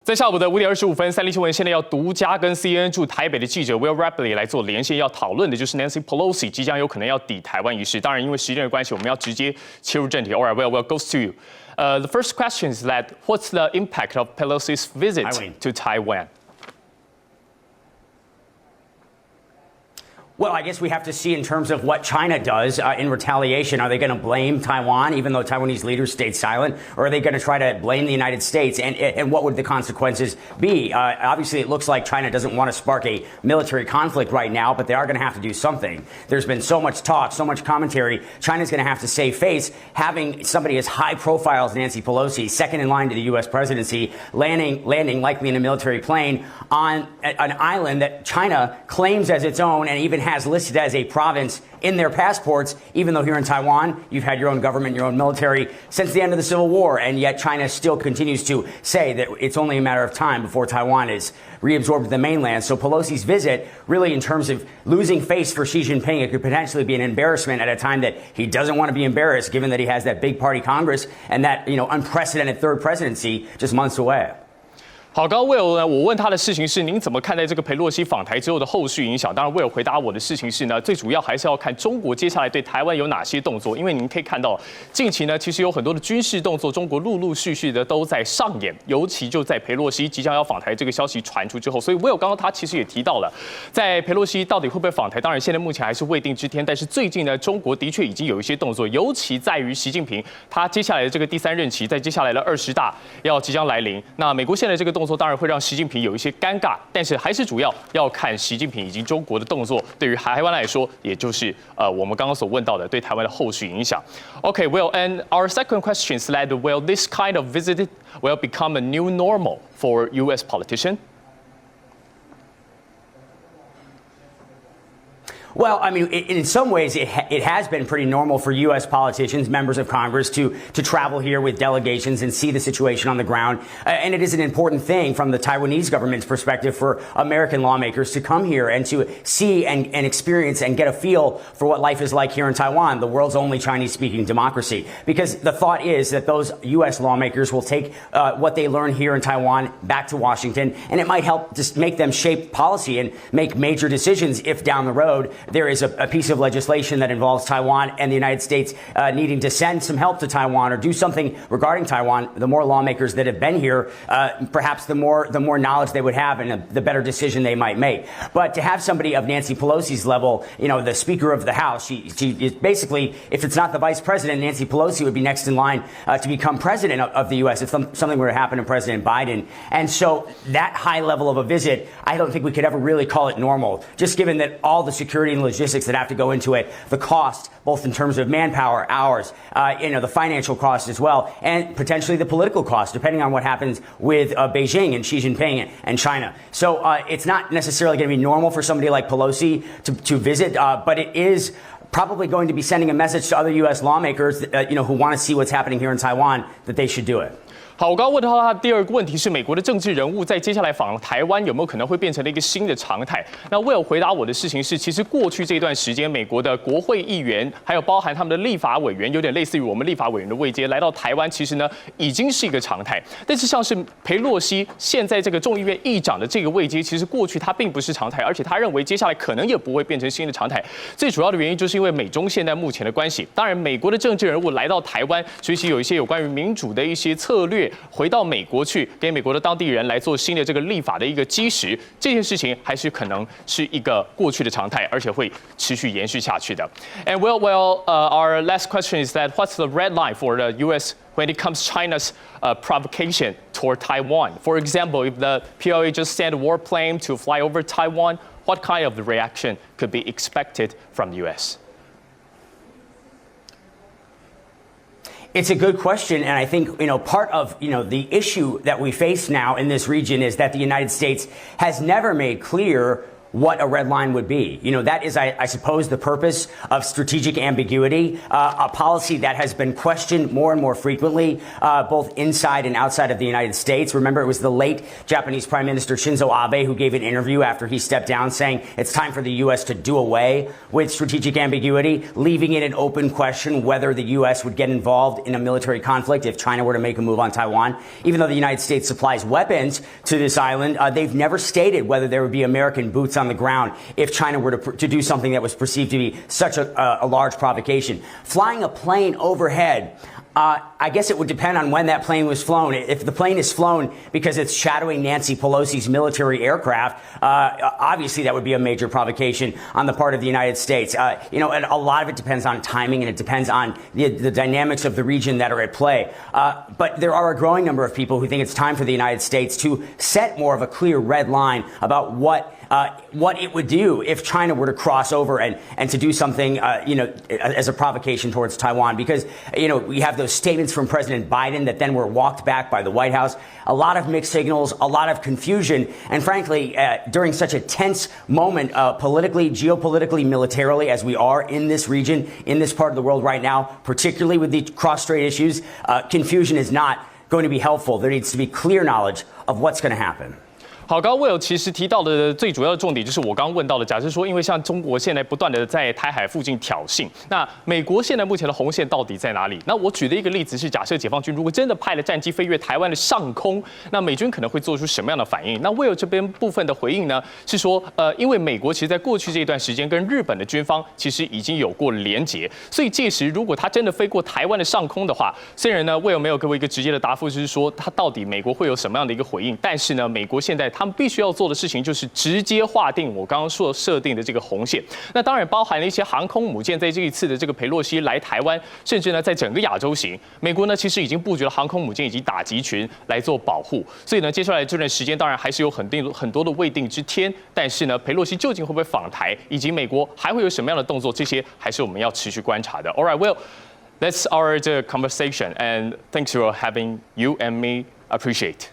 在下午的5点25分，三立新闻现在要独家跟 CNN 驻台北的记者 Will Rapley 来做连线，要讨论的就是 Nancy Pelosi 即将有可能要抵台湾一事。当然，因为时间的关系，我们要直接切入正题。All right, Will goes to you. The first question is that what's the impact of Pelosi's visit to Taiwan? Well, I guess we have to see in terms of what China does in retaliation. Are they going to blame Taiwan, even though Taiwanese leaders stayed silent? Or are they going to try to blame the United States? And what would the consequences be? Obviously, it looks like China doesn't want to spark a military conflict right now, but they are going to have to do something. There's been so much talk, so much commentary. China's going to have to save face. Having somebody as high profile as Nancy Pelosi, second in line to the U.S. presidency, landing likely in a military plane on an island that China claims as its own and even has listed as a province in their passports, even though here in Taiwan, you've had your own government, your own military since the end of the Civil War, and yet China still continues to say that it's only a matter of time before Taiwan is reabsorbed to the mainland. So Pelosi's visit, really in terms of losing face for Xi Jinping, it could potentially be an embarrassment at a time that he doesn't want to be embarrassed, given that he has that big party Congress and that, unprecedented third presidency just months away. 好，刚刚 Will 呢，我问他的事情是您怎么看待这个裴洛西访台之后的后续影响？当然 ，Will 回答我的事情是呢，最主要还是要看中国接下来对台湾有哪些动作。因为您可以看到，近期呢，其实有很多的军事动作，中国陆续的都在上演。尤其就在裴洛西即将要访台这个消息传出之后，所以 Will 刚刚他其实也提到了，在裴洛西到底会不会访台？当然，现在目前还是未定之天。但是最近呢，中国的确已经有一些动作，尤其在于习近平他接下来的这个第3任期，在接下来的20大要即将来临。那美国现在这个动作当然会让习近平有一些尴尬，但是还是主要要看习近平以及中国的动作对于台湾来说，也就是我们刚刚所问到的对台湾的后续影响。Okay, well, and our second question is that will this kind of visit will become a new normal for U.S. politicians? Well, I mean, in some ways, it has been pretty normal for U.S. politicians, members of Congress, to travel here with delegations and see the situation on the ground. And it is an important thing from the Taiwanese government's perspective for American lawmakers to come here and to see and experience and get a feel for what life is like here in Taiwan, the world's only Chinese-speaking democracy. Because the thought is that those U.S. lawmakers will take what they learn here in Taiwan back to Washington, and it might help just make them shape policy and make major decisions if down the road there is a piece of legislation that involves Taiwan and the United States needing to send some help to Taiwan or do something regarding Taiwan. The more lawmakers that have been here, perhaps the more knowledge they would have and the better decision they might make. But to have somebody of Nancy Pelosi's level, the Speaker of the House, she is basically, if it's not the Vice President, Nancy Pelosi would be next in line to become President of the U.S. if something were to happen to President Biden. And so that high level of a visit, I don't think we could ever really call it normal, just given that all the security and logistics that have to go into it, the cost, both in terms of manpower, hours, the financial cost as well, and potentially the political cost, depending on what happens with Beijing and Xi Jinping and China. So it's not necessarily going to be normal for somebody like Pelosi to visit, but it is probably going to be sending a message to other U.S. lawmakers, who want to see what's happening here in Taiwan, that they should do it. 好，我刚刚问到他的第二个问题是，美国的政治人物在接下来访台湾有没有可能会变成了一个新的常态？那Will回答我的事情是，其实过去这段时间，美国的国会议员还有包含他们的立法委员，有点类似于我们立法委员的位阶，来到台湾，其实呢已经是一个常态。但是像是裴洛西现在这个众议院议长的这个位阶，其实过去他并不是常态，而且他认为接下来可能也不会变成新的常态。最主要的原因就是因为美中现在目前的关系。当然，美国的政治人物来到台湾，学习有一些有关于民主的一些策略。回到美国去，给美国的当地人来做新的这个立法的一个基石，这件事情还是可能是一个过去的常态，而且会持续延续下去的。And our last question is that what's the red line for the U.S. when it comes to China's provocation toward Taiwan? For example, if the PLA just sent a warplane to fly over Taiwan, what kind of reaction could be expected from the U.S.? It's a good question, and I think, part of, the issue that we face now in this region is that the United States has never made clear what a red line would be. That is, I suppose, the purpose of strategic ambiguity, a policy that has been questioned more and more frequently, both inside and outside of the United States. Remember, it was the late Japanese Prime Minister Shinzo Abe who gave an interview after he stepped down saying it's time for the U.S. to do away with strategic ambiguity, leaving it an open question whether the U.S. would get involved in a military conflict if China were to make a move on Taiwan. Even though the United States supplies weapons to this island, they've never stated whether there would be American boots on the ground if China were to do something that was perceived to be such a large provocation. Flying a plane overhead, I guess it would depend on when that plane was flown. If the plane is flown because it's shadowing Nancy Pelosi's military aircraft, obviously that would be a major provocation on the part of the United States. And a lot of it depends on timing, and it depends on the dynamics of the region that are at play. But there are a growing number of people who think it's time for the United States to set more of a clear red line about what it would do if China were to cross over and to do something, as a provocation towards Taiwan. Because, we have those statements from President Biden that then were walked back by the White House. A lot of mixed signals, a lot of confusion. And frankly, during such a tense moment, politically, geopolitically, militarily, as we are in this region, in this part of the world right now, particularly with the cross-strait issues, confusion is not going to be helpful. There needs to be clear knowledge of what's going to happen. 好，刚刚 Will 其实提到的最主要的重点就是我刚刚问到的，假设说，因为像中国现在不断的在台海附近挑衅，那美国现在目前的红线到底在哪里？那我举的一个例子是，假设解放军如果真的派了战机飞越台湾的上空，那美军可能会做出什么样的反应？那 Will 这边部分的回应呢，是说，因为美国其实在过去这一段时间跟日本的军方其实已经有过连结，所以届时如果他真的飞过台湾的上空的话，虽然呢 Will 没有给我一个直接的答复，就是说他到底美国会有什么样的一个回应，但是呢，美国现在他们必须要做的事情就是直接划定我刚刚说设定的这个红线。那当然包含了一些航空母舰，在这一次的这个裴洛西来台湾，甚至呢在整个亚洲行，美国呢其实已经布局了航空母舰以及打击群来做保护。所以呢，接下来这段时间当然还是有很多的未定之天。但是呢，裴洛西究竟会不会访台，以及美国还会有什么样的动作，这些还是我们要持续观察的。All right, well, that's our conversation, and thanks for having you and me. Appreciate.